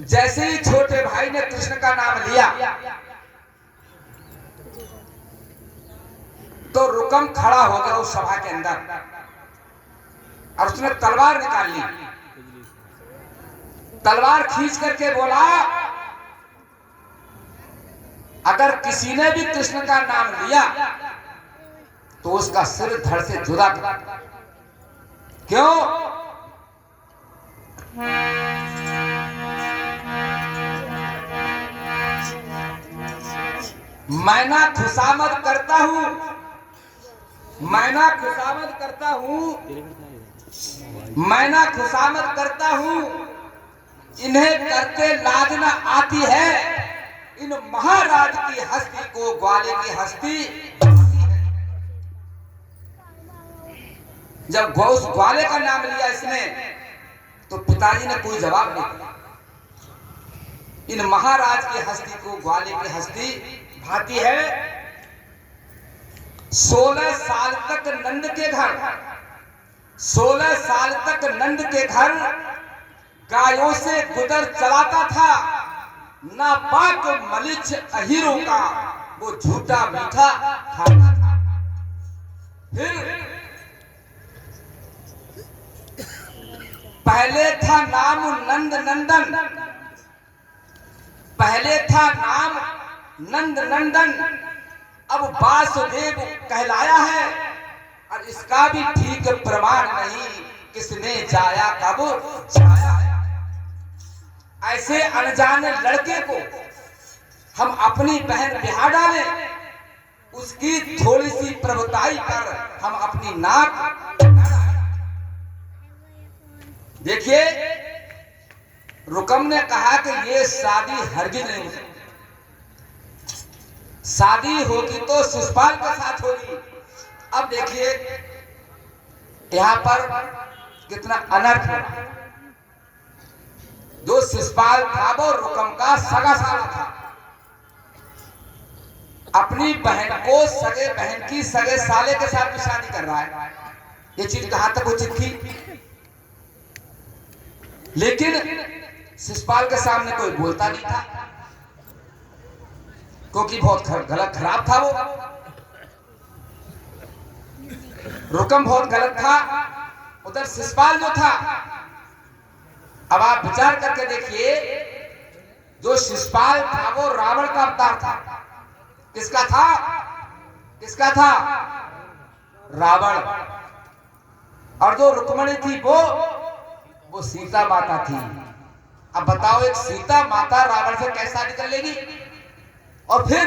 जैसे ही छोटे भाई ने कृष्ण का नाम लिया तो रुकम खड़ा हो गया उस सभा के अंदर और उसने तलवार निकाल ली। तलवार खींच करके बोला, अगर किसी ने भी कृष्ण का नाम लिया तो उसका सिर धड़ से जुदा कर। क्यों? मैं ना खुशामद करता हूं, मैं ना खुशामद करता हूं, मैं ना खुशामद करता हूं, इन्हें करते लाज न आती है। इन महाराज की हस्ती को ग्वाले की हस्ती। जब उस ग्वाले का नाम लिया इसने तो पिताजी ने कोई जवाब नहीं दिया। इन महाराज की हस्ती को ग्वाले की हस्ती भाती है। 16 साल तक नंद के घर, 16 साल तक नंद के घर गायों से गुजर चलाता था। नापाक मलिच अहीरों का वो झूठा मीठा खाता था। फिर पहले था नाम नंद नंदन, पहले था नाम नंद नंदन, अब वासुदेव कहलाया है। और इसका भी ठीक प्रमाण नहीं किसने जाया कब जाया है। ऐसे अनजाने लड़के को हम अपनी बहन ब्याह डालें, उसकी थोड़ी सी प्रभुताई कर हम अपनी नाक। देखिए, रुकम ने कहा कि ये शादी हरगिज नहीं हो सकती। शादी होगी तो शिशुपाल के साथ होगी। अब देखिए यहां पर कितना अनर्थ है। जो शिशुपाल था वो रुकम का सगा साला था। अपनी बहन को सगे बहन की सगे साले के साथ भी शादी कर रहा है। ये चीज कहां तक उचित थी? लेकिन शिशुपाल के सामने कोई बोलता नहीं था क्योंकि बहुत गलत खराब था वो। रुकम बहुत गलत था, उधर शिशुपाल जो था। अब आप विचार करके देखिए, जो शिशुपाल था वो रावण का अवतार था। किसका था? किसका था? रावण। और जो रुक्मणी थी वो सीता माता थी। अब बताओ, एक सीता माता रावण से कैसे शादी कर लेगी? और फिर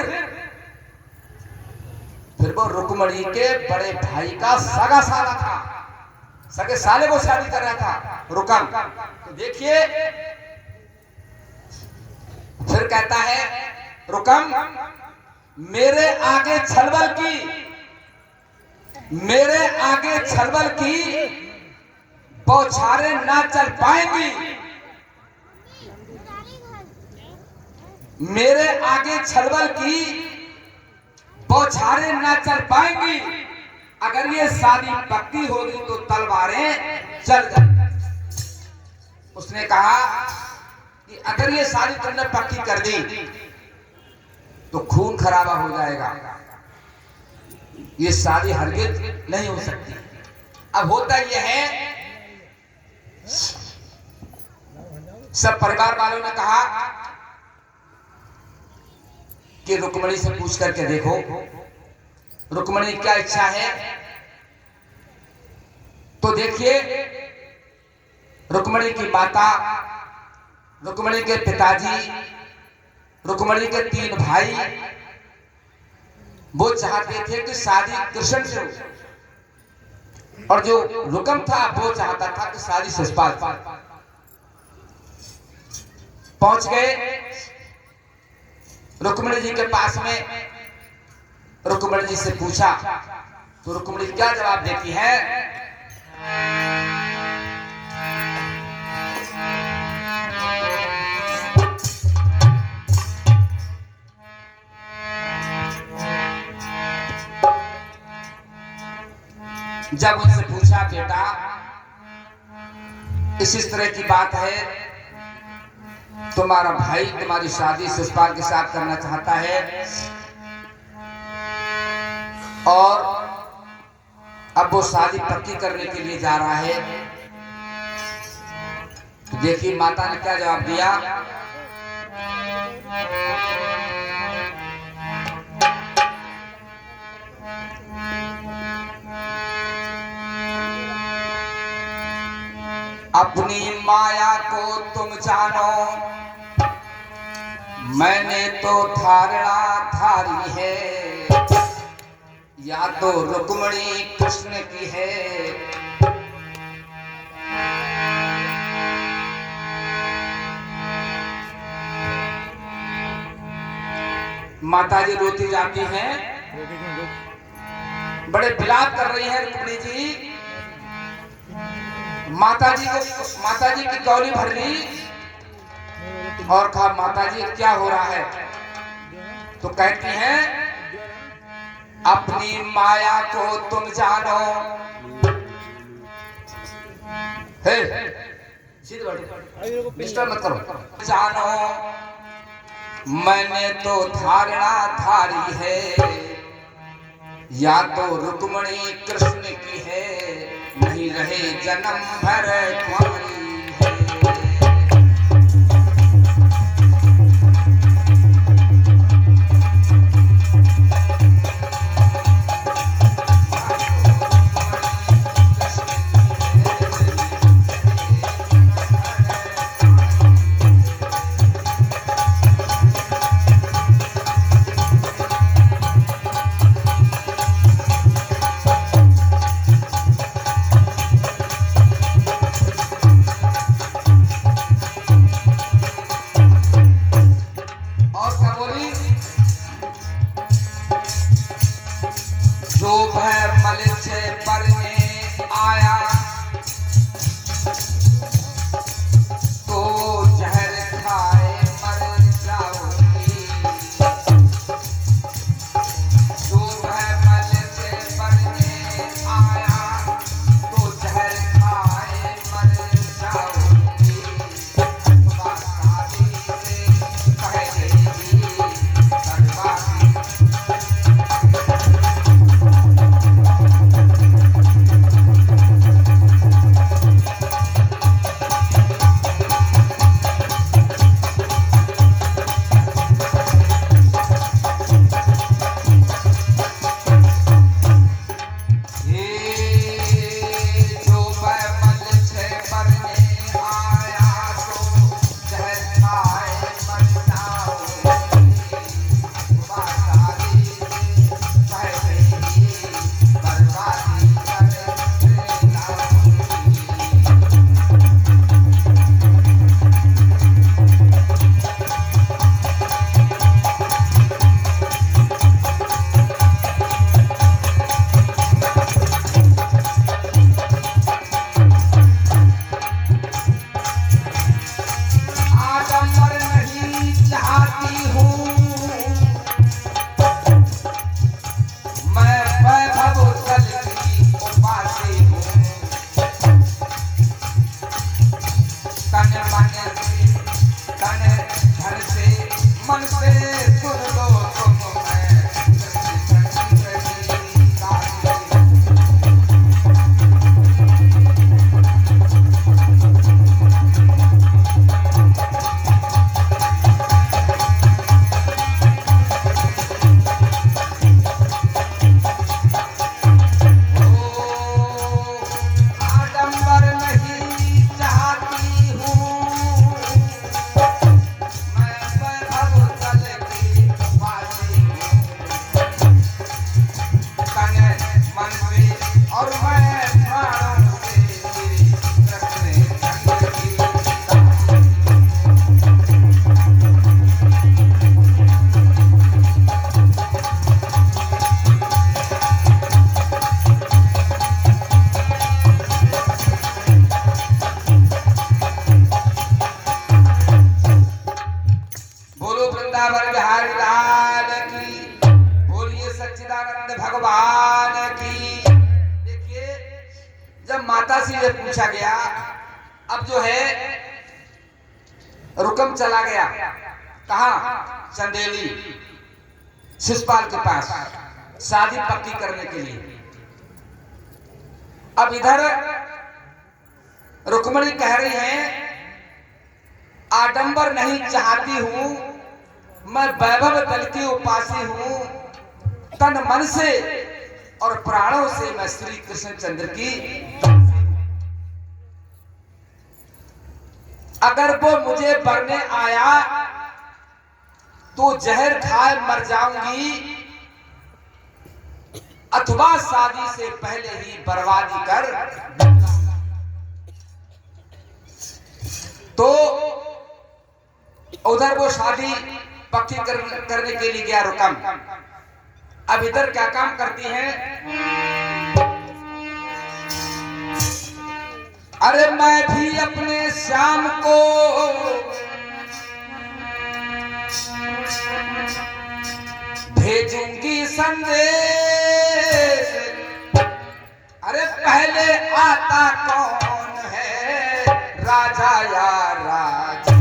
वो रुक्मणी के बड़े भाई का सगा साला था, सगे साले को शादी कर रहा था रुकम। तो देखिए, फिर कहता है रुकम, मेरे आगे छलबल की, मेरे आगे छलबल की बौछारें ना चल पाएंगी। मेरे आगे छलबल की बौछारें ना चल पाएंगी। अगर ये शादी पक्की होगी तो तलवारें चल जाएंगी। उसने कहा कि अगर ये शादी तुमने पक्की कर दी तो खून खराबा हो जाएगा, ये शादी हरगिज नहीं हो सकती। अब होता यह है, सब परिवार वालों ने कहा कि रुक्मणी से पूछ करके देखो रुक्मणी क्या इच्छा है। तो देखिए, रुक्मणी की माता, रुक्मणी के पिताजी, रुक्मणी के 3 भाई वो चाहते थे कि शादी कृष्ण से हो, और जो रुकम था वो चाहता था कि शादी शिशुपाल से। पहुंच गए रुक्मणी जी के पास में। रुक्मणी जी से पूछा तो रुक्मणी क्या जवाब देती है? जब उनसे पूछा, बेटा इस तरह की बात है तुम्हारा भाई तुम्हारी शादी शिशुपाल के साथ करना चाहता है और अब वो शादी पक्की करने के लिए जा रहा है। तो देखिए माता ने क्या जवाब दिया। अपनी माया को तुम जानो, मैंने तो धारणा धारी है, या तो रुक्मिणी कृष्ण की है। माताजी रोती जाती हैं, बड़े विलाप कर रही हैं रुक्मिणी जी। माताजी की कौली भर ली और कहा माताजी क्या हो रहा है। तो कहती हैं अपनी माया को तुम जानो, डिस्टर्ब मत करो, जानो मैंने तो धारणा धारी है, या तो रुक्मिणी कृष्ण की है, नहीं रहे जन्म भर तुम्हारी है। वृंदावन बिहारी लाल की, बोलिए सच्चिदानंद भगवान की। देखिए जब माता से ये पूछा गया, अब जो है रुकम चला गया कहा? चंदेली शिषपाल के पास शादी पक्की करने के लिए। अब इधर रुक्मणी कह रही है आडंबर नहीं चाहती हूं, मैं वैभव दल की उपासी हूं, तन मन से और प्राणों से मैं श्री कृष्णचंद्र की। अगर वो मुझे बरने आया तो जहर खाए मर जाऊंगी, अथवा शादी से पहले ही बर्बादी कर। तो उधर वो शादी पक्की करने के लिए गया रुकम। अब इधर क्या काम करती हैं? अरे मैं भी अपने श्याम को भेजूंगी संदेश, अरे पहले आता कौन है राजा या राज।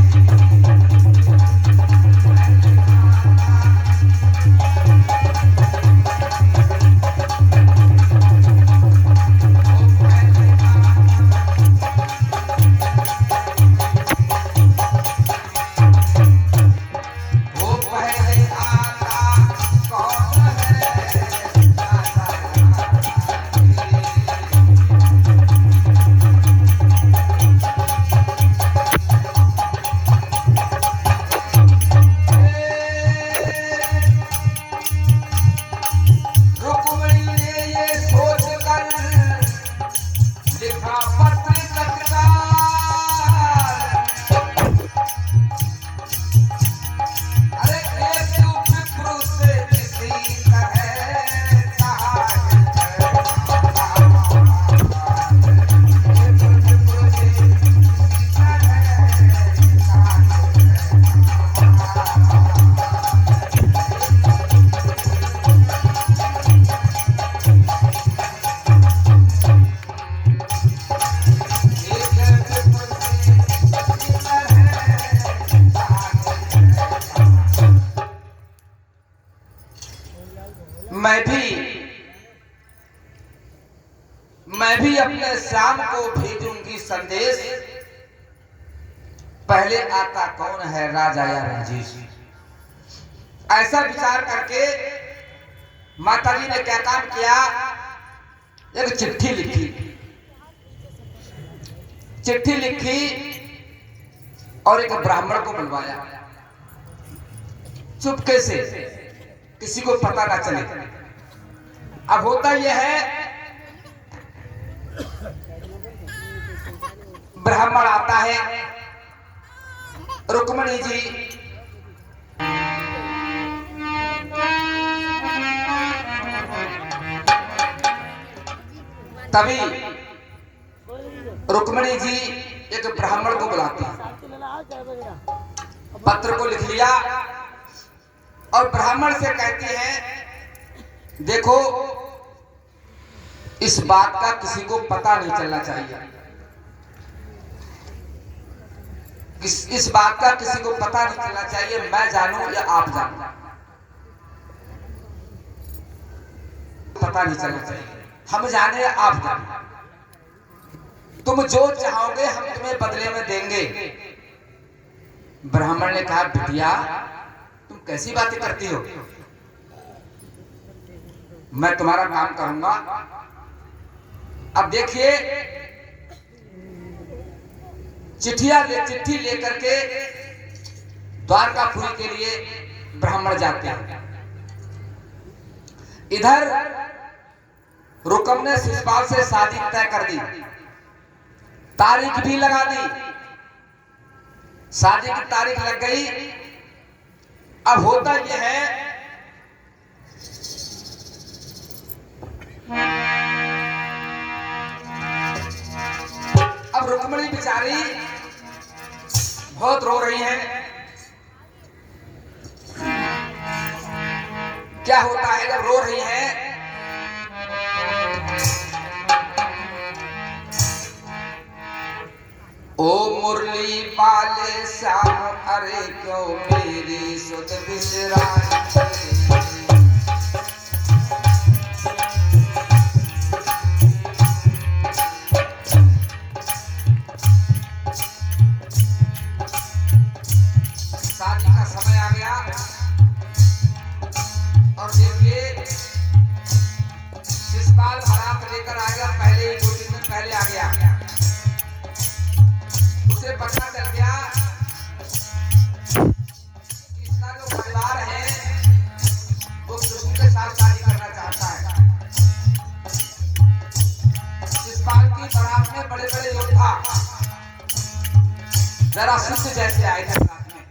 मैं भी अपने श्याम को भेजूंगी संदेश, पहले आता कौन है राजा या रंजीश। ऐसा विचार करके माताजी ने क्या काम किया? एक चिट्ठी लिखी। चिट्ठी लिखी और एक ब्राह्मण को बुलवाया, चुपके से, किसी को पता ना चले। अब होता यह है, ब्राह्मण आता है, रुक्मणी जी तभी रुक्मणी जी एक ब्राह्मण को बुलाती है, पत्र को लिख लिया और ब्राह्मण से कहती है देखो इस बात का किसी को पता नहीं चलना चाहिए, इस बात का किसी को पता नहीं चलना चाहिए, मैं जानूं या आप जानूं, पता नहीं चलना चाहिए, हम जाने या आप जाने, तुम जो चाहोगे हम तुम्हें बदले में देंगे। ब्राह्मण ने कहा बिटिया तुम कैसी बातें करती हो, मैं तुम्हारा काम करूंगा। अब देखिए चिट्ठी लेकर के द्वारकापुरी के लिए ब्राह्मण जाते हैं। इधर रुकम ने शिषपाल से शादी तय कर दी, तारीख भी लगा दी, शादी की तारीख लग गई। अब होता यह है अब रुक्मणी बेचारी बहुत रो रही है। क्या होता है जब रो रही है, ओ मुरली पाले श्याम अरे क्यों मेरी सुध बिसराई। शादी का समय आ गया और देखिए शिषपाल बारात लेकर आ गया, पहले ही 2-3 दिन पहले आ गया। उसे पता चल गया कि इसका जो परिवार है वो कृष्ण के साथ शादी करना चाहता है। शिषपाल की बारात में बड़े बड़े योद्धा जरा शिष्य जैसे आए थे बारात में।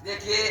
देखिए